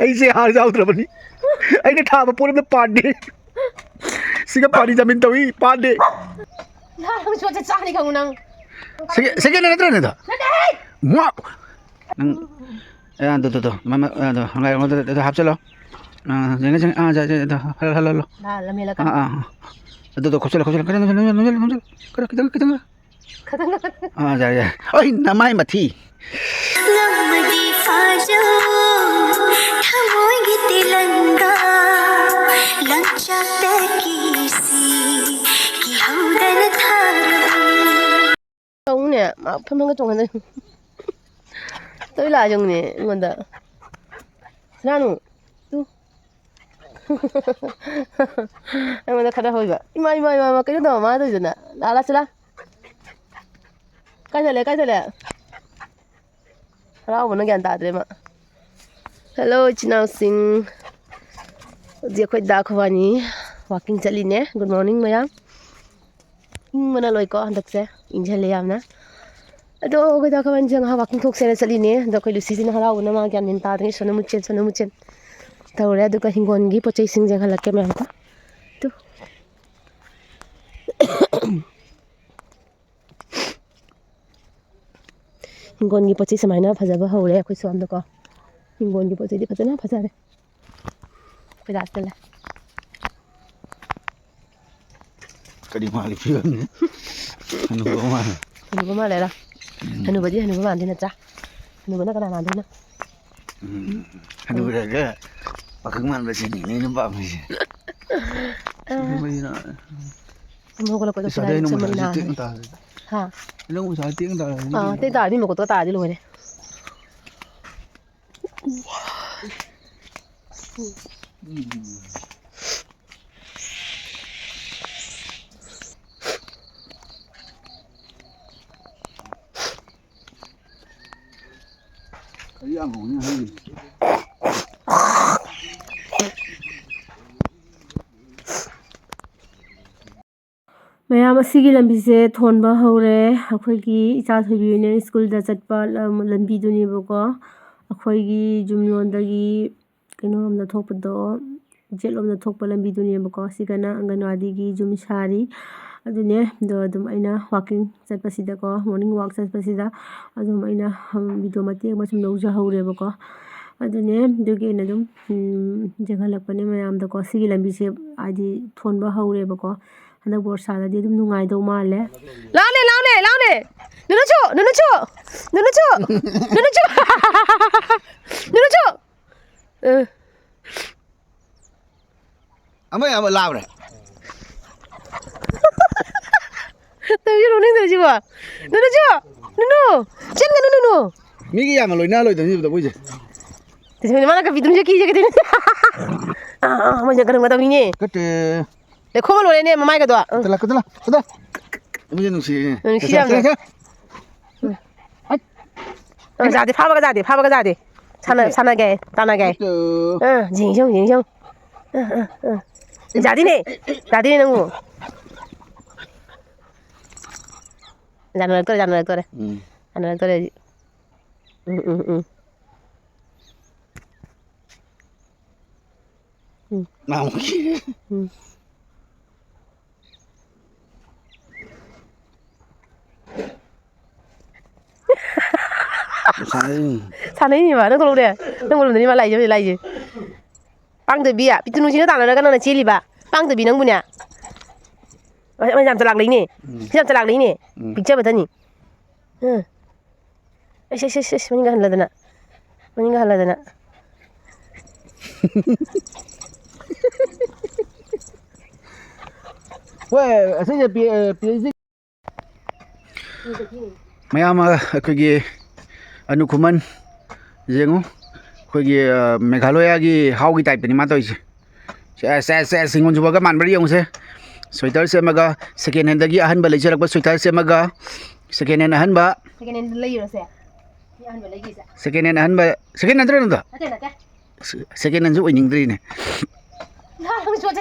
ꯑꯩꯁꯦ ꯍꯥꯔ ꯌꯥꯎꯗ꯭ꯔꯕꯅꯤ ꯑꯩꯅ ꯊꯥꯕ ꯄꯣꯠ ꯑꯃꯇ ꯄꯥꯟꯗꯦ ꯁꯤꯒ ꯄꯥꯅꯤ ꯖꯃꯤꯟ ꯇꯧꯏ ꯄꯥꯟꯗꯦ ꯅꯪ ꯁꯣꯠꯁꯦ ꯆꯥꯅꯤ ꯈꯪꯉꯨ ꯅꯪ ꯁꯦꯀꯦꯟ ꯅꯠꯇ꯭ꯔꯅꯦꯗ ꯅꯪ ꯑꯗꯨ ꯃꯃ ꯍꯥꯞꯆꯤꯜꯂꯣ ꯍꯜꯂꯣ ꯑꯗꯨꯗꯣ ꯈꯣꯠꯆꯜꯂꯣ ꯈꯤꯇꯪ ꯌꯥꯔꯦ ꯑꯩ ꯅꯃꯥꯏ ꯃꯊꯤ ꯇꯧꯅꯦ ꯃꯥ ꯐꯝꯐꯝꯒ ꯆꯣꯡꯍꯟꯗ ꯇꯧ ꯂꯥꯛꯑꯖꯪꯅꯦ ꯑꯩꯉꯣꯟꯗ ꯁꯅꯥꯅꯨ ꯇꯨ ꯑꯩꯉꯣꯟꯗ ꯈꯔ ꯍꯣꯏꯕ ꯏꯃꯥ ꯀꯩꯅꯣ ꯇꯧꯕ ꯃꯥ ꯇꯧꯗꯅ ꯂꯥꯛꯁꯤꯂꯥ ꯀꯥꯏ ꯆꯠꯂꯦ ꯍꯔꯥꯎꯕꯅ ꯒ꯭ꯌꯥꯟ ꯇꯥꯗ꯭ꯔꯦ ꯃꯥ ꯍꯜꯂꯣ ꯏꯆꯤꯟ ꯏꯅꯥꯎꯁꯤꯡ ꯍꯧꯖꯤꯛ ꯑꯩꯈꯣꯏ ꯗꯥ ꯈꯣꯏꯕꯥꯅꯤ ꯋꯥꯛꯀꯤꯡ ꯆꯠꯂꯤꯅꯦ ꯒꯨꯗ ꯃꯣꯔꯅꯤꯡ ꯃꯌꯥꯝ ꯏꯪꯕꯅ ꯂꯣꯏꯀꯣ ꯍꯟꯗꯛꯁꯦ ꯏꯪꯓꯜꯂꯦ ꯌꯥꯝꯅ ꯑꯗꯣ ꯑꯩꯈꯣꯏ ꯗꯥ ꯈꯣꯏꯕꯥꯅꯤꯁꯦ ꯉꯥꯏꯍꯥꯛ ꯋꯥꯛꯀꯤꯡ ꯊꯣꯛꯁꯦꯅ ꯆꯠꯂꯤꯅꯦ ꯑꯗꯣ ꯑꯩꯈꯣꯏ ꯂꯨꯁꯤꯁꯤꯅ ꯍꯔꯥꯎꯕꯅ ꯃꯥ ꯒ꯭ꯌꯥꯟ ꯃꯦꯟ ꯇꯥꯗ꯭ꯔꯦ ꯁꯣꯅ ꯃꯨꯠꯆꯦꯟ ꯇꯧꯔꯦ ꯑꯗꯨꯒ ꯍꯤꯡꯒꯣꯜꯒꯤ ꯄꯣꯠ ꯆꯩꯁꯤꯡ ꯌꯦꯡꯍꯜꯂꯛꯀꯦ ꯃꯌꯥꯝꯀꯣ ꯇꯨ ꯍꯤꯡꯒꯣꯜꯒꯤ ꯄꯣꯠ ꯆꯩ ꯁꯨꯃꯥꯏꯅ ꯐꯖꯕ ꯍꯧꯔꯦ ꯑꯩꯈꯣꯏ ꯁꯣꯝꯗꯀꯣ ꯍꯤꯡꯒꯣꯜꯒꯤ ꯄꯣꯠ ꯆꯩꯗꯤ ꯐꯖꯅ ꯐꯖꯔꯦ ꯑꯩꯈꯣꯏ ꯗꯥ ꯆꯠꯂꯦ ꯀꯔꯤ ꯃꯥꯜꯂꯤ ꯐꯤꯕꯝꯅꯤ ꯍꯅꯨꯕ ꯃꯥꯜꯂꯦꯔꯥ ꯍꯅꯨꯕꯗꯤ ꯍꯅꯨꯕ ꯃꯥꯟꯗꯦ ꯅꯠꯇ꯭ꯔꯥ ꯍꯅꯨꯕꯅ ꯀꯅꯥ ꯃꯥꯟꯗꯣꯏꯅꯣ ꯍꯅꯨꯔꯒ ꯄꯥꯈꯪ ꯃꯥꯟꯕꯁꯤꯅꯤ ꯑꯩꯅ ꯄꯥꯝꯃꯤꯁꯦ ꯍꯧꯒꯠꯂꯛꯄꯗ ꯏꯁ ꯑꯗꯩ ꯈꯨꯠꯂꯥꯏ ꯅꯣꯡ ꯆꯃꯜ ꯉꯁꯥꯏ ꯅꯥꯈ꯭ꯔꯦ ꯇꯦꯛꯅ ꯇꯥꯔꯦ ꯍꯥ ꯅꯪ ꯉꯁꯥꯏ ꯇꯦꯛꯅ ꯇꯥꯔꯦ ꯇꯦꯛ ꯇꯥꯔꯗꯤ ꯃꯀꯣꯛꯇꯣ ꯇꯥꯔꯗꯤ ꯂꯣꯏꯔꯦ ꯀꯔꯤ ꯌꯥꯝ ꯍꯧꯅꯤ ꯍꯥꯏꯔꯤ ꯃꯌꯥꯝ ꯑꯁꯤꯒꯤ ꯂꯝꯕꯤꯁꯦ ꯊꯣꯟꯕ ꯍꯧꯔꯦ ꯑꯩꯈꯣꯏꯒꯤ ꯏꯆꯥ ꯊꯣꯏꯕꯤꯅ ꯁ꯭ꯀꯨꯜꯗ ꯆꯠꯄ ꯂꯝꯕꯤꯗꯨꯅꯦꯕꯀꯣ ꯑꯩꯈꯣꯏꯒꯤ ꯌꯨꯝꯂꯣꯟꯗꯒꯤ ꯀꯩꯅꯣꯔꯣꯝꯗ ꯊꯣꯛꯄꯗꯣ ꯖꯦꯠꯂꯣꯝꯗ ꯊꯣꯛꯄ ꯂꯝꯕꯤꯗꯨꯅꯦꯕꯀꯣ ꯁꯤꯒꯅ ꯑꯪꯒꯟꯋꯥꯗꯤꯒꯤ ꯌꯨꯝ ꯁꯥꯔꯤ ꯑꯗꯨꯅꯦ ꯑꯗꯣ ꯑꯗꯨꯝ ꯑꯩꯅ ꯋꯥꯛꯀꯤꯡ ꯆꯠꯄꯁꯤꯗꯀꯣ ꯃꯣꯔꯅꯤꯡ ꯋꯥꯛ ꯆꯠꯄꯁꯤꯗ ꯑꯗꯨꯝ ꯑꯩꯅ ꯚꯤꯗꯤꯑꯣ ꯃꯇꯦꯛ ꯑꯃ ꯁꯨꯝ ꯂꯧꯖꯍꯧꯔꯦꯕꯀꯣ ꯑꯗꯨꯅꯦ ꯑꯗꯨꯒꯤ ꯑꯩꯅ ꯑꯗꯨꯝ ꯌꯦꯡꯍꯜꯂꯛꯄꯅꯦ ꯃꯌꯥꯝꯗꯀꯣ ꯁꯤꯒꯤ ꯂꯝꯕꯤꯁꯦ ꯍꯥꯏꯗꯤ ꯊꯣꯟꯕ ꯍꯧꯔꯦꯕꯀꯣ ꯍꯟꯗꯛ ꯕꯣꯔꯁꯥꯗꯗꯤ ꯑꯗꯨꯝ ꯅꯨꯡꯉꯥꯏꯗꯧ ꯃꯥꯜꯂꯦ ꯂꯥꯎꯅꯦ ꯅꯨꯅꯨꯆꯨ ꯑꯃ ꯂꯥꯎꯔꯦ ꯇꯧꯁꯨ ꯅꯣꯛꯅꯤꯡꯗ꯭ꯔꯁꯤꯕꯣ ꯅꯨꯅꯨ ꯆꯦꯟꯒꯅꯨ ꯅꯨꯅꯨ ꯃꯤꯒꯤ ꯌꯥꯝꯅ ꯂꯣꯏꯅ ꯂꯣꯏꯗꯕꯅꯤꯕꯗ ꯃꯣꯏꯁꯦ ꯃꯥꯅ ꯀꯄꯤꯗꯨꯅꯁꯨ ꯀꯤꯖꯒꯗꯣꯏꯅꯦ ꯃꯣꯏꯁꯦ ꯀꯔꯝꯒꯗꯕꯅꯤꯅꯦ ꯀꯠꯇꯦ ꯂꯩꯈꯣꯝꯃ ꯂꯣꯏꯔꯦꯅꯦ ꯃꯃꯥꯏꯒꯗꯣ ꯀꯗꯂ ꯃꯤꯁꯦ ꯅꯨꯡꯁꯤꯌꯦ ꯅꯨꯡꯁꯤ ꯌꯥꯝꯅ ꯌꯥꯗꯦ ꯐꯥꯕꯒ ꯌꯥꯗꯦ ꯁꯥꯟꯅꯒꯦ ꯇꯥꯟꯅꯒꯦ ꯀꯠꯇꯦ ꯌꯦꯡꯁꯪ ꯌꯥꯗꯦꯅꯦ ꯅꯪꯕꯨ ꯌꯥꯅꯔꯛꯇꯣꯔꯦ 사나이님 봐. 너 그러래. 너 그러면 니 말라 이제. 빵드비야. 비트누시는 다나가 너는 찔리바. 빵드비 nang punya. Mày làm lạc lấy nè. Làm lạc lấy nè. Picture bata ni. Mending halal dana. Weh, asanya PhD. Mayam ꯑꯩꯈꯣꯏꯒꯤ ꯑꯅꯨꯀꯨꯃꯟ ꯌꯦꯡꯉꯨ ꯑꯩꯈꯣꯏꯒꯤ ꯃꯦꯘꯥꯂꯌꯥꯒꯤ ꯍꯥꯎꯒꯤ ꯇꯥꯏꯞꯇꯅꯤ ꯃꯥ ꯇꯧꯔꯤꯁꯦ ꯁꯤꯡꯒꯣꯟ ꯁꯨꯕꯒ ꯃꯥꯟꯕ꯭ꯔꯥ ꯌꯦꯡꯉꯨꯁꯦ ꯁ꯭ꯋꯦꯇꯔ ꯁꯦꯝꯃꯒ ꯁꯦꯀꯦꯟ ꯍꯦꯟꯗꯒꯤ ꯑꯍꯟꯕ ꯂꯩꯖꯔꯛꯄ ꯁ꯭ꯋꯦꯇꯔ ꯁꯦꯝꯃꯒ ꯁꯦꯀꯦꯟ ꯍꯦꯟ ꯑꯍꯟꯕ ꯁꯦꯀꯦꯟ ꯍꯦꯟ ꯑꯍꯟꯕ ꯁꯦꯀꯦꯟ ꯅꯠꯇ꯭ꯔ ꯅꯪꯗꯣ ꯁꯦꯀꯦꯟ ꯍꯦꯟꯁꯨ ꯑꯣꯏꯅꯤꯡꯗ꯭ꯔꯤꯅꯦ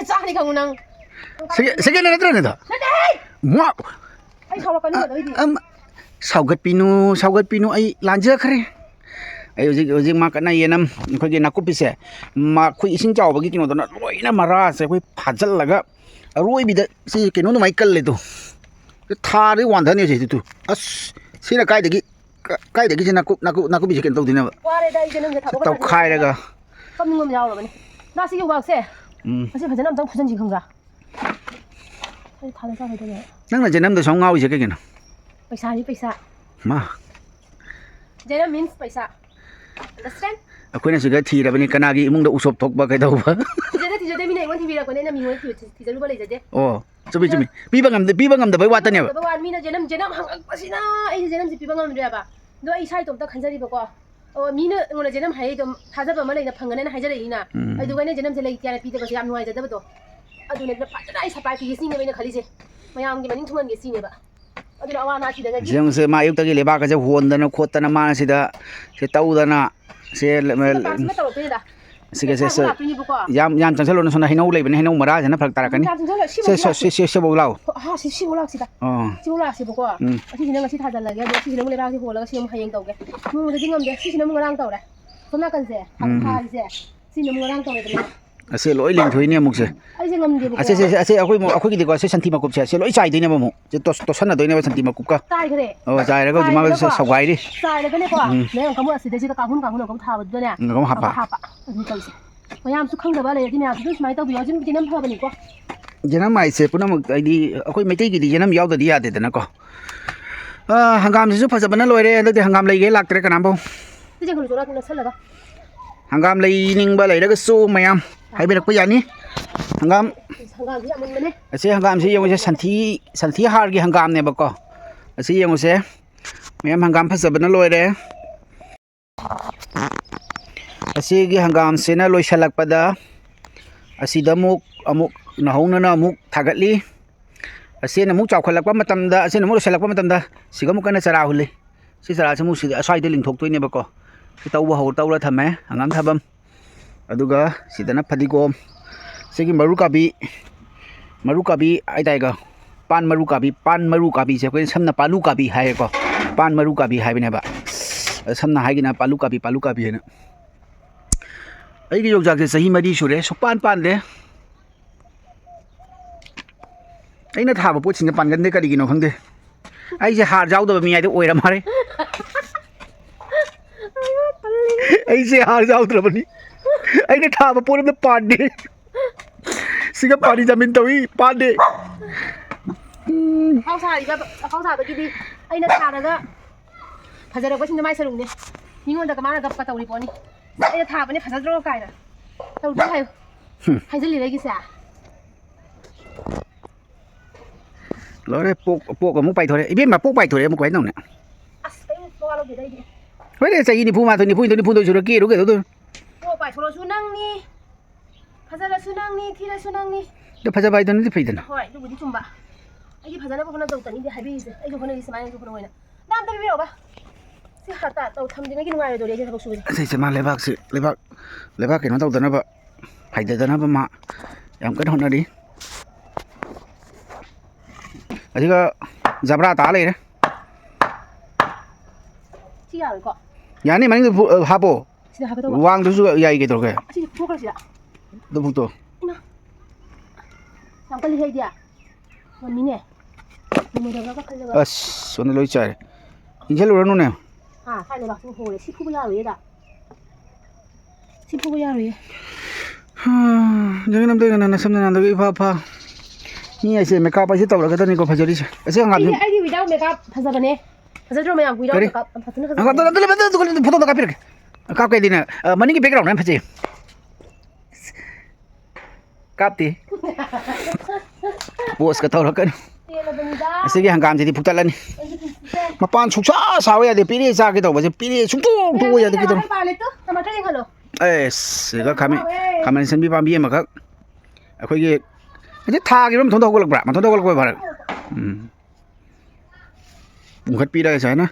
ꯁꯦꯀꯦꯟ ꯍꯦꯟ ꯅꯠꯇ꯭ꯔ ꯅꯪꯗꯣ ꯁꯥꯎꯒꯠꯄꯤꯅꯨ ꯑꯩ ꯂꯥꯟꯖꯈ꯭ꯔꯦ ꯑꯩ ꯍꯧꯖꯤꯛ ꯃꯥ ꯀꯟꯅ ꯌꯦꯅꯝ ꯑꯩꯈꯣꯏꯒꯤ ꯅꯥꯀꯨꯞꯄꯤꯁꯦ ꯑꯩꯈꯣꯏ ꯏꯁꯤꯡ ꯆꯥꯎꯕꯒꯤ ꯀꯩꯅꯣꯗꯨꯅ ꯂꯣꯏꯅ ꯃꯔꯥꯁꯦ ꯑꯩꯈꯣꯏ ꯐꯥꯖꯤꯜꯂꯒ ꯑꯔꯣꯏꯕꯤꯗ ꯁꯤ ꯀꯩꯅꯣ ꯑꯗꯨꯃꯥꯏꯅ ꯀꯜꯂꯦꯗꯣ ꯊꯥꯗꯒꯤ ꯋꯥꯟꯊꯅꯤ ꯍꯧꯖꯤꯛꯇꯨ ꯑꯁ ꯁꯤꯅ ꯀꯥꯏꯗꯒꯤ ꯅꯥꯀꯨꯞꯄꯤꯁꯦ ꯀꯩꯅꯣ ꯇꯧꯗꯣꯏꯅꯦꯕ ꯋꯥꯔꯦꯗ ꯑꯩꯁꯦ ꯅꯪꯁꯦ ꯊꯕꯛ ꯇꯧꯈꯥꯏꯔꯒ ꯀꯞꯅꯤꯡꯕ ꯌꯥꯎꯔꯕꯅꯦ ꯅꯥ ꯁꯤꯒꯤ ꯋꯥꯛꯁꯦ ꯃꯁꯤ ꯐꯖꯅ ꯑꯝꯇꯪ ꯐꯨꯖꯟꯁꯤ ꯈꯪꯕ꯭ꯔꯥ ꯑꯩ ꯊꯥꯗ ꯆꯥꯈꯩꯗꯅꯦ ꯅꯪꯅ ꯖꯦꯅꯝꯗ ꯁꯨꯝ ꯉꯥꯎꯔꯤꯁꯦ ꯀꯩꯒꯤꯅꯣ ꯄꯩꯁꯥꯅꯤ ꯄꯩꯁꯥ ꯃꯥ ꯖꯦꯅꯝ ꯃꯤꯟꯁ ꯄꯩꯁꯥ ꯑꯟꯗꯔꯁꯇꯦꯟ ꯑꯩꯈꯣꯏꯅ ꯁꯤꯗ ꯊꯤꯔꯕꯅꯤ ꯀꯅꯥꯒꯤ ꯏꯃꯨꯡꯗ ꯎꯁꯣꯞ ꯊꯣꯛꯄ ꯀꯩꯗꯧꯕ ꯊꯤꯖꯗꯦ ꯃꯤꯅ ꯑꯩꯉꯣꯟ ꯊꯤꯕꯤꯔꯛꯄꯅꯦ ꯑꯩꯅ ꯃꯤꯉꯣꯟ ꯊꯤꯖꯔꯨꯕ ꯂꯩꯖꯗꯦ ꯑꯣ ꯆꯨꯝꯃꯤ ꯄꯤꯕ ꯉꯝꯗꯕꯩ ꯋꯥꯇꯅꯦꯕ ꯃꯤꯅ ꯖꯦꯅꯝ ꯍꯪꯉꯛꯄꯁꯤꯅ ꯑꯩꯁꯦ ꯖꯦꯅꯝꯁꯦ ꯄꯤꯕ ꯉꯝꯗ꯭ꯔꯦꯕ ꯑꯗꯣ ꯑꯩ ꯏꯁꯥ ꯏꯇꯣꯝꯇ ꯈꯟꯖꯔꯤꯕꯀꯣ ꯑꯣ ꯃꯤꯅ ꯑꯩꯉꯣꯟꯗ ꯖꯦꯅꯝ ꯍꯥꯏꯔꯛꯏꯗꯣ ꯊꯥꯖꯕ ꯑꯃ ꯂꯩꯅ ꯐꯪꯒꯅꯦꯅ ꯍꯥꯏꯖꯔꯛꯏꯅ ꯑꯗꯨꯒ ꯑꯩꯅ ꯖꯦꯅꯝꯁꯦ ꯂꯩꯇꯦ ꯍꯥꯏꯅ ꯄꯤꯗꯕꯁꯦ ꯌꯥꯝ ꯅꯨꯡꯉꯥꯏꯖꯗꯕꯗꯣ ꯑꯗꯨꯅ ꯐꯖꯅ ꯑꯩ ꯁꯄꯥꯏ ꯄꯤꯒꯦ ꯁꯤꯅꯦꯕ ꯑꯩꯅ ꯈꯜꯂꯤꯁꯦ ꯃꯌꯥꯝꯒꯤ ꯃꯅꯤꯡ ꯊꯨꯡꯍꯟꯒꯦ ꯁꯤꯅꯦꯕ ꯑꯗꯨꯅ ꯑꯋꯥ ꯑꯅꯥ ꯊꯤꯗꯅꯒꯤ ꯖꯦꯝꯁꯦ ꯃꯥ ꯑꯌꯨꯛꯇꯒꯤ ꯂꯩꯕꯥꯛꯀꯁꯦ ꯍꯣꯟꯗꯅ ꯈꯣꯠꯇꯅ ꯃꯥꯅ ꯁꯤꯗ ꯇꯧꯗꯅ ꯁꯤꯒ ꯇꯧꯔꯛꯇꯣꯏꯅꯤꯗ ꯁꯤꯒꯁꯦ ꯌꯥꯝ ꯆꯪꯁꯜꯂꯨꯅ ꯁꯣꯝꯗ ꯍꯩꯅꯧ ꯂꯩꯕꯅꯤ ꯍꯩꯅꯧ ꯃꯔꯥꯁꯤꯅ ꯐꯔꯛ ꯇꯥꯔꯛꯀꯅꯤ ꯁꯤꯐꯧ ꯂꯥꯛꯑꯣ ꯁꯤꯐꯧ ꯂꯥꯛꯁꯤꯗ ꯁꯤꯐꯧ ꯂꯥꯛꯁꯤꯕꯀꯣ ꯑꯁꯤꯁꯤꯅ ꯉꯁꯤ ꯊꯥꯖꯤꯜꯂꯒꯦ ꯑꯗꯣ ꯁꯤꯁꯤꯅ ꯑꯃꯨꯛ ꯂꯩꯕꯥꯛꯁꯤ ꯍꯣꯜꯂꯒ ꯁꯤ ꯑꯃꯨꯛ ꯍꯌꯦꯡ ꯇꯧꯒꯦ ꯅꯣꯡꯃꯗꯗꯤ ꯉꯝꯗꯦ ꯁꯤꯁꯤꯅ ꯑꯃꯨꯛ ꯉꯔꯥꯡ ꯇꯧꯔꯦ ꯁꯣꯝ ꯅꯥꯀꯟꯁꯦ ꯊꯥꯔꯤꯁꯦ ꯁꯤꯅ ꯑꯃꯨꯛ ꯉꯔꯥꯡ ꯇꯧꯔꯦꯗꯅ ꯑꯁꯤ ꯂꯣꯏ ꯂꯦꯡꯊꯣꯛꯏꯅꯦ ꯑꯃꯨꯛꯁꯦ ꯑꯩꯁꯦ ꯉꯝꯗꯦꯕꯀꯣ ꯑꯁꯤ ꯑꯩꯈꯣꯏꯒꯤꯗꯤꯀꯣ ꯑꯁꯤ ꯁꯟꯊꯤ ꯃꯀꯨꯞꯁꯦ ꯑꯁꯤ ꯂꯣꯏ ꯆꯥꯏꯗꯣꯏꯅꯦꯕ ꯑꯃꯨꯛ ꯇꯣꯠꯁꯟꯅꯗꯣꯏꯅꯦꯕ ꯁꯟꯊꯤ ꯃꯀꯨꯞꯀ ꯆꯥꯏꯈ꯭ꯔꯦ ꯆꯥꯏꯔꯒ ꯍꯧꯖꯤꯛ ꯃꯥꯒ ꯁꯧꯒꯥꯏꯔꯤ ꯆꯥꯏꯔꯒꯅꯦꯀꯣ ꯃꯌꯥꯝ ꯀꯥꯡꯕꯨ ꯑꯁꯤꯗꯩꯁꯤꯗ ꯀꯥꯡꯍꯨꯟ ꯑꯃꯨꯛ ꯊꯥꯕꯗꯨꯗꯅꯦ ꯑꯃꯨꯛ ꯍꯥꯞꯄ ꯑꯗꯨ ꯇꯧꯁꯦ ꯃꯌꯥꯝꯁꯨ ꯈꯪꯗꯕ ꯂꯩꯔꯗꯤ ꯃꯌꯥꯝꯁꯨ ꯑꯗꯨꯝ ꯁꯨꯃꯥꯏꯅ ꯇꯧꯕꯤꯌꯣ ꯍꯧꯖꯤꯛ ꯖꯦꯅꯝ ꯐꯕꯅꯤꯀꯣ ꯖꯦꯅꯝ ꯍꯥꯏꯁꯦ ꯄꯨꯝꯅꯃꯛ ꯍꯥꯏꯗꯤ ꯑꯩꯈꯣꯏ ꯃꯩꯇꯩꯒꯤꯗꯤ ꯖꯦꯅꯝ ꯌꯥꯎꯗꯗꯤ ꯌꯥꯗꯦꯗꯅꯀꯣ ꯍꯪꯒꯥꯝꯁꯤꯁꯨ ꯐꯖꯕꯅ ꯂꯣꯏꯔꯦ ꯍꯟꯗꯛꯇꯤ ꯍꯪꯒꯥꯝ ꯂꯩꯒꯦ ꯂꯥꯛꯇ꯭ꯔꯦ ꯀꯅꯥꯝꯐꯥꯎ ꯍꯪꯒꯥꯝ ꯂꯩꯅꯤꯡꯕ ꯂꯩꯔꯒꯁꯨ ꯃꯌꯥꯝ ꯍꯥꯏꯕꯤꯔꯛꯄ ꯌꯥꯅꯤ ꯍꯪꯒꯥꯝ ꯑꯁꯤ ꯍꯪꯒꯥꯝꯁꯤ ꯌꯦꯡꯉꯨꯁꯦ ꯁꯟꯊꯤ ꯍꯥꯔꯒꯤ ꯍꯪꯒꯥꯝꯅꯦꯕꯀꯣ ꯑꯁꯤ ꯌꯦꯡꯉꯨꯁꯦ ꯃꯌꯥꯝ ꯍꯪꯒꯥꯝ ꯐꯖꯕꯅ ꯂꯣꯏꯔꯦ ꯑꯁꯤꯒꯤ ꯍꯪꯒꯥꯝꯁꯤꯅ ꯂꯣꯏꯁꯤꯜꯂꯛꯄꯗ ꯑꯁꯤꯗ ꯑꯃꯨꯛ ꯅꯧꯍꯧꯅꯅ ꯑꯃꯨꯛ ꯊꯥꯒꯠꯂꯤ ꯑꯁꯤꯅ ꯑꯃꯨꯛ ꯆꯥꯎꯈꯠꯂꯛꯄ ꯃꯇꯝꯗ ꯑꯁꯤꯅ ꯑꯃꯨꯛ ꯂꯣꯏꯁꯤꯜꯂꯛꯄ ꯃꯇꯝꯗ ꯁꯤꯒ ꯑꯃꯨꯛ ꯀꯟꯅ ꯆꯔꯥ ꯍꯨꯜꯂꯤ ꯁꯤ ꯆꯔꯥꯁꯤ ꯑꯃꯨꯛ ꯁꯤꯗ ꯑꯁ꯭ꯋꯥꯏꯗ ꯂꯤꯡꯊꯣꯛꯇꯣꯏꯅꯦꯕꯀꯣ ꯁꯤ ꯇꯧꯔ ꯊꯝꯃꯦ ꯍꯪꯒꯥꯝ ꯊꯥꯐꯝ ꯑꯗꯨꯒ ꯁꯤꯗꯅ ꯐꯗꯤꯒꯣꯝ ꯁꯤꯒꯤ ꯃꯔꯨ ꯀꯥꯕꯤ ꯍꯥꯏꯇꯥꯔꯦꯀꯣ ꯄꯥꯟ ꯃꯔꯨ ꯀꯥꯕꯤꯁꯦ ꯑꯩꯈꯣꯏꯅ ꯁꯝꯅ ꯄꯥꯂꯨ ꯀꯥꯕꯤ ꯍꯥꯏꯌꯦꯀꯣ ꯄꯥꯟ ꯃꯔꯨ ꯀꯥꯕꯤ ꯍꯥꯏꯕꯅꯦꯕ ꯁꯝꯅ ꯍꯥꯏꯒꯤꯅ ꯄꯥꯂꯨ ꯀꯥꯕꯤ ꯍꯥꯏꯅ ꯑꯩꯒꯤ ꯌꯣꯡꯆꯥꯛꯁꯦ ꯆꯍꯤ 4 ꯁꯨꯔꯦ ꯁꯨꯛꯄꯥꯟ ꯄꯥꯟꯗꯦ ꯑꯩꯅ ꯊꯥꯕ ꯄꯣꯠꯁꯤꯡꯁꯦ ꯄꯥꯟꯒꯟꯗꯦ ꯀꯔꯤꯒꯤꯅꯣ ꯈꯪꯗꯦ ꯑꯩꯁꯦ ꯍꯥꯔ ꯌꯥꯎꯗꯕ ꯃꯤ ꯍꯥꯏꯗꯣ ꯑꯣꯏꯔ ꯃꯥꯜꯂꯦ ꯑꯩꯁꯦ ꯍꯥꯔ ꯌꯥꯎꯗ꯭ꯔꯕꯅꯤ ꯑꯩꯅ ꯊꯥꯕ ꯄꯣꯠ ꯑꯝꯇ ꯄꯥꯟꯗꯦ ꯁꯤꯒ ꯄꯥꯅꯤ ꯖꯃꯤꯟ ꯇꯧꯏ ꯄꯥꯟꯗꯦ ꯑꯐꯥꯎ ꯁꯥꯕꯒꯤꯗꯤ ꯑꯩꯅ ꯊꯥꯔꯒ ꯐꯖꯔꯛꯄꯁꯤꯡꯗ ꯃꯥꯏ ꯁꯔꯨꯛꯅꯦ ꯃꯤꯉꯣꯟꯗ ꯀꯃꯥꯏꯅ ꯒꯞꯀ ꯇꯧꯔꯤ ꯄꯣꯠꯅꯤ ꯑꯩꯅ ꯊꯥꯕꯅꯦ ꯐꯖꯗ꯭ꯔꯣ ꯀꯥꯏꯅ ꯇꯧꯗ꯭ꯔꯣ ꯍꯥꯏꯌꯨ ꯍꯥꯏꯖꯤꯜꯂꯤꯔꯒꯤꯁꯦ ꯂꯣꯏꯔꯦ ꯄꯣꯛ ꯑꯃꯨꯛ ꯄꯥꯏꯊꯣꯔꯛꯑꯦ ꯏꯕꯦꯝꯃ ꯄꯣꯛ ꯄꯥꯏꯊꯣꯔꯛꯑꯦ ꯑꯃꯨꯛ ꯀꯃꯥꯏꯅ ꯇꯧꯅꯤ ꯑꯁ ꯀꯩꯝ ꯃꯋꯥ ꯂꯧꯗꯦꯗ ꯑꯩꯗꯤ ꯍꯣꯏꯅꯦ ꯆꯍꯤ 94 ꯁꯨꯔ ꯀꯦꯔꯨ ꯀꯩꯗꯧꯗꯣꯏꯅꯣ ꯄꯣꯛ ꯄꯥꯏꯊꯣꯔꯛꯑꯁꯨ ꯅꯪꯅꯤ ꯐꯖꯔꯁꯨ ꯅꯪꯅꯤ ꯊꯤꯔꯁꯨ ꯅꯪꯅꯤ ꯐꯖꯕ ꯍꯥꯏꯗꯨꯅꯗꯤ ꯐꯩꯗꯅ ꯍꯣꯏ ꯑꯗꯨꯕꯨꯗꯤ ꯆꯨꯝꯕ ꯑꯩꯒꯤ ꯐꯖꯅꯕ ꯍꯣꯠꯅꯗꯧꯇꯅꯤꯗꯤ ꯍꯥꯏꯕꯤꯔꯤꯁꯦ ꯑꯩꯁꯨ ꯍꯣꯠꯅꯔꯤ ꯁꯨꯃꯥꯏꯅꯁꯨ ꯍꯣꯠꯅꯧꯅ ꯗꯥꯝꯇ ꯄꯤꯕꯤꯔꯛꯑꯣꯕ ꯁꯤ ꯊꯝꯗ꯭ꯔꯤꯉꯩꯒꯤ ꯅꯨꯡꯉꯥꯏꯔꯣꯏꯗꯣꯔꯤ ꯑꯩꯁꯦ ꯊꯕꯛ ꯁꯨꯕꯁꯦ ꯑꯁꯤꯁꯦ ꯃꯥ ꯂꯩꯕꯥꯛ ꯀꯩꯅꯣ ꯇꯧꯗꯅꯕ ꯍꯩꯊꯗꯅꯕ ꯃꯥ ꯌꯥꯝ ꯀꯟꯅ ꯍꯣꯠꯅꯔꯤ ꯑꯁꯤꯒ ꯖꯕ꯭ꯔꯥ ꯇꯥ ꯂꯩꯔꯦ ꯁꯤ ꯌꯥꯔꯣꯏꯀꯣ ꯌꯥꯅꯤ ꯃꯅꯤꯡꯗ ꯍꯥꯞꯄꯣ ꯁꯤꯗ ꯍꯥꯞꯀꯗꯧꯕ ꯋꯥꯡꯗꯁꯨ ꯌꯥꯏ ꯀꯩꯗꯧꯔꯒꯦ ꯑꯁꯤꯗꯤ ꯐꯨꯈ꯭ꯔꯁꯤꯗ ꯑꯗꯨ ꯐꯨꯛꯇꯣ ꯌꯥꯝ ꯀꯜꯂꯤ ꯍꯩꯗꯤ ꯉꯝꯃꯤꯅꯦ ꯉꯝꯃꯣꯏꯗꯕ꯭ꯔꯥꯒ ꯈꯜꯂꯒ ꯑꯁ ꯁꯣꯝꯗ ꯂꯣꯏ ꯆꯥꯏꯔꯦ ꯏꯟꯁꯤꯜꯂꯨꯔꯅꯨꯅꯦ ꯁꯥꯏ ꯂꯩꯕꯥꯛꯁꯤꯡ ꯍꯣꯔꯦ ꯁꯤ ꯐꯨꯕ ꯌꯥꯔꯣꯏꯌꯦꯗ ꯁꯤ ꯐꯨꯕ ꯌꯥꯔꯣꯏꯌꯦ ꯅꯁꯝꯅ ꯅꯥꯟꯗꯒ ꯏꯐ ꯃꯤ ꯍꯥꯏꯁꯦ ꯃꯦꯀꯥꯞ ꯍꯥꯏꯁꯦ ꯇꯧꯔꯒꯗꯅꯤꯀꯣ ꯐꯖꯔꯤꯁꯦ ꯑꯁꯤ ꯍꯪꯒꯥꯝꯁꯦ ꯑꯩꯗꯤ ꯋꯤꯗꯥꯎꯠ ꯃꯦꯀꯞ ꯐꯖꯕꯅꯦ ꯐꯖꯗ꯭ꯔꯣ ꯃꯌꯥꯝ ꯋꯤꯗꯥꯎꯠ ꯃꯦꯀꯞ ꯐꯖꯅ ꯐꯣꯇꯣꯗ ꯀꯥꯞꯄꯤꯔꯛꯀꯦ ꯀꯥꯞꯀꯩꯗꯤꯅ ꯃꯅꯤꯡꯒꯤ ꯕꯦꯛꯒ꯭ꯔꯥꯎꯟ ꯌꯥꯝ ꯐꯖꯩ ꯀꯥꯞꯇꯦ ꯄꯣꯁꯀ ꯇꯧꯔꯛꯀꯅꯨ ꯑꯁꯤꯒꯤ ꯍꯪꯒꯥꯝꯁꯤꯗꯤ ꯐꯨꯛꯇꯠꯂꯅꯤ ꯃꯄꯥꯟ ꯁꯨꯡꯁꯥ ꯁꯥꯕ ꯌꯥꯗꯦ ꯄꯤꯔꯦ ꯆꯥꯒꯦ ꯇꯧꯕꯁꯦ ꯄꯤꯔꯦ ꯁꯨꯡꯇꯣꯛ ꯌꯥꯗꯦ ꯀꯩꯗꯧꯔꯣ ꯁꯤꯒ ꯈꯥꯃꯦꯟ ꯑꯁꯤꯟꯕꯤ ꯄꯥꯝꯕꯤ ꯑꯃꯈꯛ ꯑꯩꯈꯣꯏꯒꯤ ꯍꯧꯖꯤꯛ ꯊꯥꯒꯤꯔꯣ ꯃꯊꯣꯟꯇ ꯍꯧꯒꯠꯂꯛꯄ꯭ꯔꯥ ꯃꯊꯣꯟꯇ ꯍꯧꯒꯠꯂꯛꯄ ꯐꯔꯦ ꯄꯨꯡꯈꯠꯄꯤꯔꯒ ꯁꯨꯃꯥꯏꯅ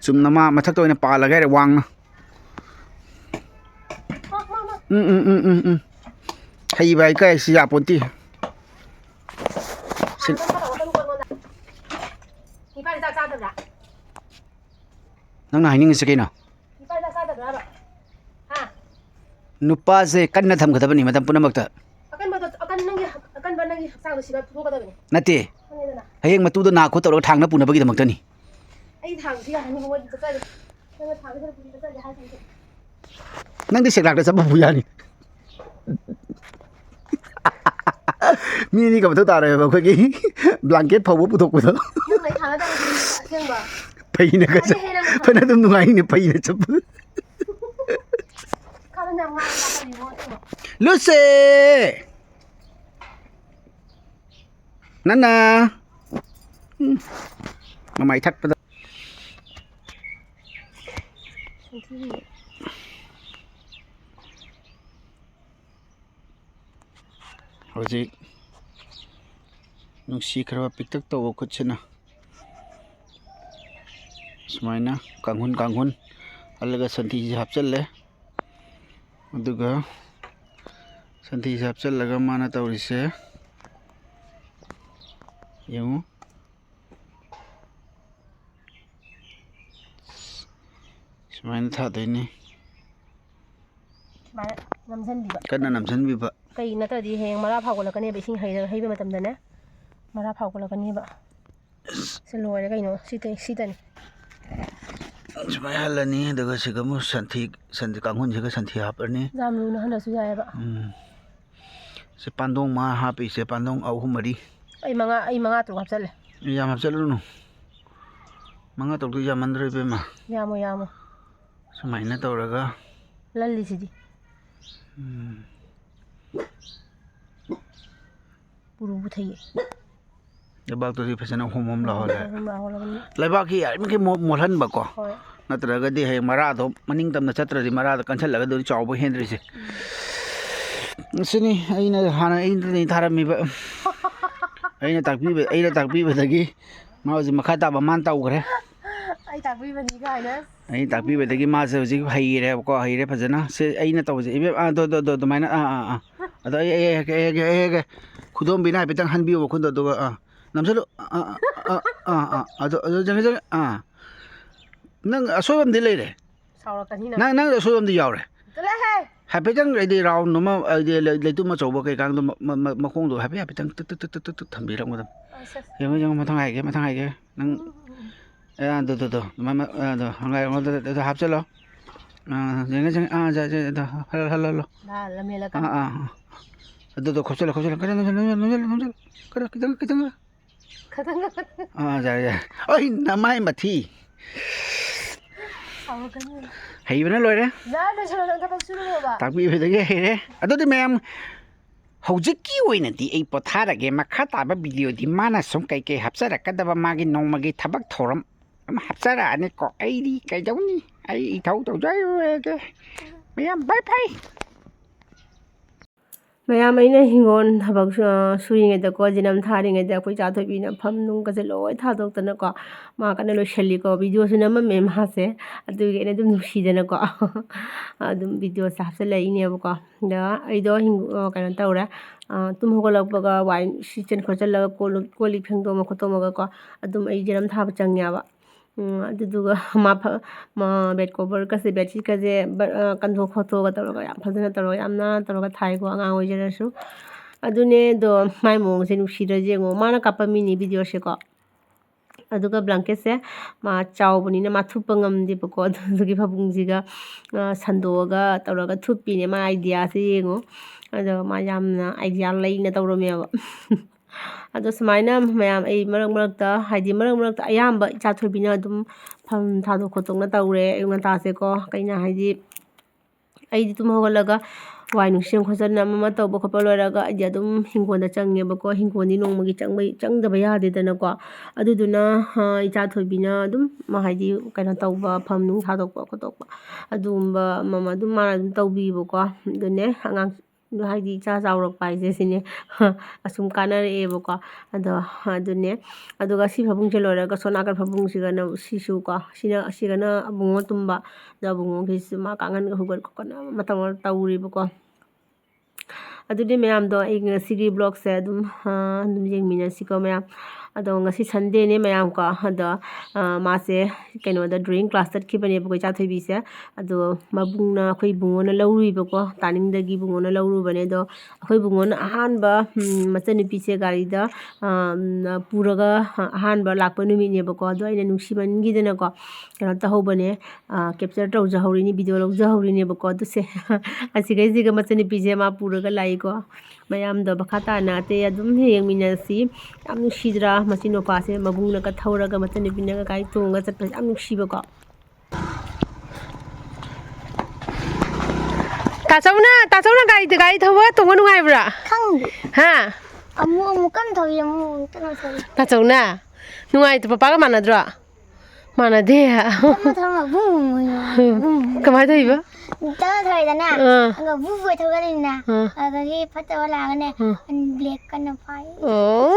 ꯆꯨꯝꯅ ꯃꯥ ꯃꯊꯛꯇ ꯑꯣꯏꯅ ꯄꯥꯜꯂꯒ ꯍꯥꯏꯔꯦ ꯋꯥꯡꯅ ꯍꯩꯕ ꯍꯥꯏ ꯁꯤ ꯌꯥꯄꯣꯟꯇꯤ ꯅꯪꯅ ꯍꯥꯏꯅꯤꯡꯉꯤꯁꯤ ꯀꯩꯅꯣ नुपासे कन्ना थमगदबनी मतम पुनमक्ता नंगी हक्सांग सिगा फुदोगदबनी नते खंगेदना हयेंग मतुदो नाखो तौर थांगना पुनबगी दमक्तनी ꯑꯩ ꯊꯥꯡꯁꯤ ꯌꯥꯅꯤ ꯃꯣꯏ ꯆꯠꯆꯔꯦ ꯅꯪꯅ ꯊꯥꯡꯁꯤ ꯈꯔ ꯄꯨꯔꯤ ꯆꯠꯆꯔꯦ ꯍꯥꯏꯁꯤꯡꯁꯦ नंदी सेक्लाक्टा सब बुयानी मीनी कब तो तारे बखोगी ब्लैंकेट फावो पुथोकपदो ꯅꯪ ꯂꯩ ꯊꯥꯡꯒꯗꯕꯅꯤ ꯑꯁꯦꯡꯕ फैना गज फना तुम नुगाइने फैना चप ꯈꯥꯗ ꯌꯥꯝ ꯉꯥꯡ ꯂꯥꯛꯀꯅꯤꯕꯣ ꯑꯁꯦꯡꯕ लुसे नन्ना ममाई थकपदा हौजिक नुसी खरबा पिक्तक तव खुदसेना सुमाइना कांगुन अलग संथी से हापचल्ले अदुगा संथी से हापचल्लगा माना तौरिसे यमु सुमाइना थादोइने ꯅꯝꯁꯟꯕꯤꯕ कन्ना नमसनबिबा ꯀꯩ ꯅꯠꯇ꯭ꯔꯗꯤ ꯍꯌꯦꯡ ꯃꯔꯥ ꯐꯥꯎꯒꯠꯂꯛꯀꯅꯦꯕ ꯏꯁꯤꯡ ꯍꯩꯕ ꯃꯇꯝꯗꯅꯦ ꯃꯔꯥ ꯐꯥꯎꯒꯠꯂꯛꯀꯅꯦꯕ ꯁꯤ ꯂꯣꯏꯔꯦ ꯀꯩꯅꯣ ꯁꯤꯇꯅꯤ सुमाइ हल्लनी अदुगा सिगमु संथी कांगुन सिगा संथी हापरनी ꯌꯥꯝ ꯂꯨꯅ ꯍꯜꯂꯁꯨ ꯌꯥꯏꯑꯕ से पांडोंग मा हापी से पांडोंग अहु मरी ꯑꯩ ꯃꯉꯥ ꯇꯔꯨꯛ ꯍꯥꯞꯆꯜꯂꯦ याम हापचलुनु मंगा तौदु यामंद्रे बेमा ꯌꯥꯝꯃꯣ सुमाइना तौरगा ꯂꯜꯂꯤꯁꯤꯗꯤ पुरुबु थैये लेबाक तो फसना होम लाहौले लाहौलगनी लेबाक की यार इनके मोहन बको होय नत्रगदी है मरादो मनिंग तमना चत्रदी मराद कंछलगा दो चावबो हेंद्रिसे सिनी अइना हाना अइना थारमीबा अइना ताकबीबदगी माउजी मखा ताबा मान ताउगरे आई ताकबीबनी गाइना अइ ताकबीबदगी मासे हुजी हईरे को हईरे फजना से अइना तौजे इबे दो माइना अदो ए खुदोम बिना बितंग हनबियो खुदो दो नमसलो अदो जंगे नंग असोयमदि लेरे सावरकनी नंग असोयमदि यावरे चले हे हाइफेटंग रेडी राउंड नोमा लेतु मा चौबो कई कांग मखोंदो हाइफेटंग तत थंबिरंगदम यम मथंग हाइगे नंग दो हंगाय दो हापचलो जंगे जा हलो लमेला दो खोचलो कर कितंग जा ओइ नमाय मथी सावरकनी हेबना लोरे ना चलो थबक सुरुबा ताकबी भेदगे हेरे अदोदि मैम हौजिकी ओइनदि ए पथारगे मखा ताबा वीडियो दि माना सम कई हापचरकदबा मागी नौमगी थबक थोरम हापचराने को एदी कइदौनी आई इथौ तौजायगे मैम बाय ꯃꯌꯥꯝ ꯑꯩꯅ ꯍꯤꯡꯒꯣꯜ ꯊꯕꯛ ꯁꯨꯔꯤꯉꯩꯗꯀꯣ ꯖꯤꯅꯝ ꯊꯥꯔꯤꯉꯩꯗ ꯑꯩꯈꯣꯏ ꯆꯥꯊꯣꯏꯕꯤꯅ ꯐꯝ ꯅꯨꯡꯒꯁꯦ ꯂꯣꯏ ꯊꯥꯗꯣꯛꯇꯅꯀꯣ ꯃꯥ ꯀꯟꯅ ꯂꯣꯏꯁꯤꯜꯂꯤꯀꯣ ꯚꯤꯗꯤꯑꯣꯁꯨ ꯅꯝꯃꯝꯃꯦ ꯃꯥꯁꯦ ꯑꯗꯨꯒꯤ ꯑꯩꯅ ꯑꯗꯨꯝ ꯅꯨꯡꯁꯤꯗꯅꯀꯣ ꯑꯗꯨꯝ ꯚꯤꯗꯤꯑꯣꯁꯦ ꯍꯥꯞꯆꯤꯜꯂꯛꯏꯅꯦꯕꯀꯣ ꯑꯗ ꯑꯩꯗꯣ ꯀꯩꯅꯣ ꯇꯧꯔꯦ ꯇꯨꯝ ꯍꯧꯒꯠꯂꯛꯄꯒ ꯋꯥꯏ ꯁꯤꯠꯆꯤꯟ ꯈꯣꯠꯆꯤꯜꯂꯒ ꯀꯣꯜ ꯂꯤꯛ ꯐꯦꯡꯗꯣꯛꯑꯝꯃ ꯈꯣꯠꯇꯣꯛꯑꯝꯃꯒꯀꯣ ꯑꯗꯨꯝ ꯑꯩ ꯖꯤꯅꯝ ꯊꯥꯕ ꯆꯪꯉꯦꯕ ꯑꯗꯨꯗꯨꯒ ꯕꯦꯠ ꯀꯣꯕꯔꯒꯁꯦ ꯕꯦꯠꯁꯤꯠꯀꯁꯦ ꯀꯟꯊꯣꯛ ꯈꯣꯠꯇꯣꯛꯑꯒ ꯇꯧꯔꯒ ꯌꯥꯝ ꯐꯖꯅ ꯇꯧꯔꯒ ꯌꯥꯝ ꯅꯥꯟꯅ ꯇꯧꯔꯒ ꯊꯥꯏꯀꯣ ꯑꯉꯥꯡ ꯑꯣꯏꯖꯔꯁꯨ ꯑꯗꯨꯅꯦ ꯑꯗꯣ ꯃꯥꯏ ꯃꯑꯣꯡꯁꯦ ꯅꯨꯡꯁꯤꯗ꯭ꯔꯁꯦ ꯌꯦꯡꯉꯣ ꯃꯥꯅ ꯀꯥꯞꯄꯝꯃꯤꯅꯤ ꯚꯤꯗꯤꯑꯣꯁꯦꯀꯣ ꯑꯗꯨꯒ ꯕ꯭ꯂꯥꯡꯀꯦꯠꯁꯦ ꯃꯥ ꯆꯥꯎꯕꯅꯤꯅ ꯃꯥ ꯊꯨꯞꯄ ꯉꯝꯗꯦꯕꯀꯣ ꯑꯗꯨꯗꯨꯒꯤ ꯐꯕꯨꯡꯁꯤꯒ ꯁꯟꯗꯣꯛꯑꯒ ꯇꯧꯔꯒ ꯊꯨꯞꯄꯤꯅꯦ ꯃꯥ ꯑꯥꯏꯗꯤꯌꯥꯁꯦ ꯌꯦꯡꯉꯣ ꯑꯗꯣ ꯃꯥ ꯌꯥꯝꯅ ꯑꯥꯏꯗꯤꯌꯥ ꯂꯩꯅ ꯇꯧꯔꯝꯃꯦꯕ ꯑꯗꯣ ꯁꯨꯃꯥꯏꯅ ꯃꯌꯥꯝ ꯑꯩ ꯃꯔꯛ ꯃꯔꯛꯇ ꯑꯌꯥꯝꯕ ꯏꯆꯥꯊꯣꯏꯕꯤꯅ ꯑꯗꯨꯝ ꯐꯝ ꯊꯥꯗꯣꯛ ꯈꯣꯠꯇꯣꯛꯅ ꯇꯧꯔꯦ ꯑꯌꯨꯛ ꯉꯟꯇꯥꯁꯦꯀꯣ ꯀꯩꯅꯣ ꯍꯥꯏꯗꯤ ꯑꯩꯗꯤ ꯇꯨꯝ ꯍꯧꯒꯠꯂꯒ ꯋꯥꯏ ꯅꯨꯡꯁꯦꯝ ꯈꯣꯠꯆꯟ ꯑꯃ ꯇꯧꯕ ꯈꯣꯠꯄ ꯂꯣꯏꯔꯒ ꯑꯩꯗꯤ ꯑꯗꯨꯝ ꯍꯤꯡꯒꯣꯜꯗ ꯆꯪꯉꯦꯕꯀꯣ ꯍꯤꯡꯒꯣꯜꯗꯤ ꯅꯣꯡꯃꯒꯤ ꯆꯪꯗꯕ ꯌꯥꯗꯦꯗꯅꯀோ ꯑꯗꯨꯗꯨꯅ ꯏꯆꯥꯊꯣꯏꯕꯤꯅ ꯑꯗꯨꯝ ꯍꯥꯏꯗꯤ ꯀꯩꯅꯣ ꯇꯧꯕ ꯐꯝ ꯅꯨꯡ ꯊꯥꯗꯣꯛꯄ ꯈꯣꯠꯇꯣꯛꯄ ꯑꯗꯨꯒꯨꯝꯕ ꯑꯗꯨꯝ ꯃꯥꯅ ꯑꯗꯨꯝ ꯇꯧꯕꯤꯕꯀꯣ ꯑꯗꯨꯅꯦ ꯑꯉꯥꯡ ꯍꯥꯏꯗꯤ ꯏꯆꯥ ꯆꯥꯎꯔꯛꯄ ꯍꯥꯏꯁꯦ ꯁꯤꯅꯦ ꯑꯁꯨꯝ ꯀꯥꯟꯅꯔꯛꯑꯦꯕꯀꯣ ꯑꯗꯣ ꯑꯗꯨꯅꯦ ꯑꯗꯨꯒ ꯁꯤ ꯐꯃꯨꯡꯁꯦ ꯂꯣꯏꯔꯒ ꯁꯣꯝ ꯅꯥꯀꯟ ꯐꯃꯨꯡꯁꯤꯒꯅ ꯁꯤꯁꯨꯀꯣ ꯑꯁꯤꯒꯅ ꯑꯕꯨꯡꯉꯣ ꯇꯨꯝꯕ ꯑꯗꯣ ꯑꯕꯨꯡꯉꯣꯒꯤꯁꯨ ꯃꯥ ꯀꯥꯡꯈꯟꯒ ꯍꯨꯒꯠ ꯈꯣꯠꯀꯠꯅ ꯃꯇꯝ ꯇꯧꯔꯤꯕꯀꯣ ꯑꯗꯨꯗꯤ ꯃꯌꯥꯝꯗꯣ ꯑꯩ ꯉꯁꯤꯒꯤ ꯕ꯭ꯂꯣꯒꯁꯦ ꯑꯗꯨꯝ ꯌꯦꯡꯃꯤꯟꯅꯁꯤꯀꯣ ꯃꯌꯥꯝ ꯑꯗꯣ ꯉꯁꯤ ꯁꯟꯗꯦꯅꯦ ꯃꯌꯥꯝ ꯀꯣ ꯑꯗꯣ ꯃꯥꯁꯦ ꯀꯩꯅꯣꯗ ꯗ꯭ꯔꯣꯌꯤꯡ ꯀ꯭ꯂꯥꯁ ꯆꯠꯈꯤꯕꯅꯦꯕꯀꯣ ꯏꯆꯥꯊꯣꯏꯕꯤꯁꯦ ꯑꯗꯣ ꯃꯕꯨꯡꯅ ꯑꯩꯈꯣꯏ ꯏꯕꯨꯡꯉꯣꯅ ꯂꯧꯔꯨꯏꯕꯀꯣ ꯇꯥꯅꯤꯡꯗꯒꯤ ꯏꯕꯨꯡꯉꯣꯅ ꯂꯧꯔꯨꯕꯅꯦ ꯑꯗꯣ ꯑꯩꯈꯣꯏ ꯏꯕꯨꯡꯉꯣꯅ ꯑꯍꯥꯟꯕ ꯃꯆꯟꯅꯨꯄꯤꯁꯦ ꯒꯥꯔꯤꯗ ꯄꯨꯔꯒ ꯑꯍꯥꯟꯕ ꯂꯥꯛꯄ ꯅꯨꯃꯤꯠꯅꯦꯕꯀꯣ ꯑꯗꯣ ꯑꯩꯅ ꯅꯨꯡꯁꯤꯃꯟꯈꯤꯗꯅꯀꯣ ꯀꯩꯅꯣ ꯇꯧꯍꯧꯕꯅꯦ ꯀꯦꯞꯆꯔ ꯇꯧꯖꯍꯧꯔꯤꯅꯤ ꯚꯤꯗꯤꯑꯣ ꯂꯧꯖꯍꯧꯔꯤꯅꯦꯕꯀꯣ ꯑꯗꯨꯁꯦ ꯑꯁꯤꯈꯩꯁꯤꯒ ꯃꯆꯟꯅꯨꯄꯤꯁꯦ ꯃꯥ ꯄꯨꯔꯒ ꯂꯥꯛꯏꯀꯣ ꯃꯌꯥꯝꯗꯣ ꯃꯈꯥ ꯇꯥꯅ ꯑꯇꯩ ꯑꯗꯨꯝ ꯌꯦꯡꯃꯤꯟꯅꯁꯤ ꯌꯥꯝ ꯅꯨꯡꯁꯤꯗ꯭ꯔꯥ ꯃꯆꯤꯟ ꯃꯧꯄꯥꯁꯦ ꯃꯕꯨꯡꯅꯒ ꯊꯧꯔꯒ ꯃꯆꯟꯅꯨꯄꯤꯅꯒ ꯒꯥꯔꯤ ꯇꯣꯡꯉꯒ ꯆꯠꯄꯁꯦ ꯌꯥꯝ ꯅꯨꯡꯁꯤꯕꯀꯣ ꯇꯥꯆꯧꯅ ꯒꯥꯔꯤ ꯊꯧꯕ ꯇꯣꯡꯕ ꯅꯨꯡꯉꯥꯏꯕ꯭ꯔꯥ ꯈꯪꯗꯦ ꯍꯥ ꯑꯃꯨꯛ ꯀꯟꯅ ꯊꯧꯏ ꯑꯃꯨꯛ ꯇꯞꯅ ꯊꯧꯏ ꯇꯥꯆꯧꯅ ꯅꯨꯡꯉꯥꯏꯇ꯭ꯔꯣ ꯄꯄꯥꯒ ꯃꯥꯟꯅꯗ꯭ꯔꯣ ꯃꯥꯟꯅꯗꯦ ꯇꯞꯅ ꯊꯧꯔꯒ ꯕꯨꯝ ꯀꯃꯥꯏꯅ ꯇꯧꯔꯤꯕ ꯇꯞꯅ ꯊꯧꯔꯦꯗꯅ ꯑꯥ ꯑꯗꯨꯒ ꯕꯨ ꯊꯧꯒꯠꯂꯤꯅ ꯑꯥ ꯑꯗꯨꯗꯒꯤ ꯐꯠꯇꯕ ꯂꯥꯛꯑꯒꯅꯦ ꯕ꯭ꯂꯦꯛ ꯀꯟꯅ ꯐꯥꯏ ꯑꯣ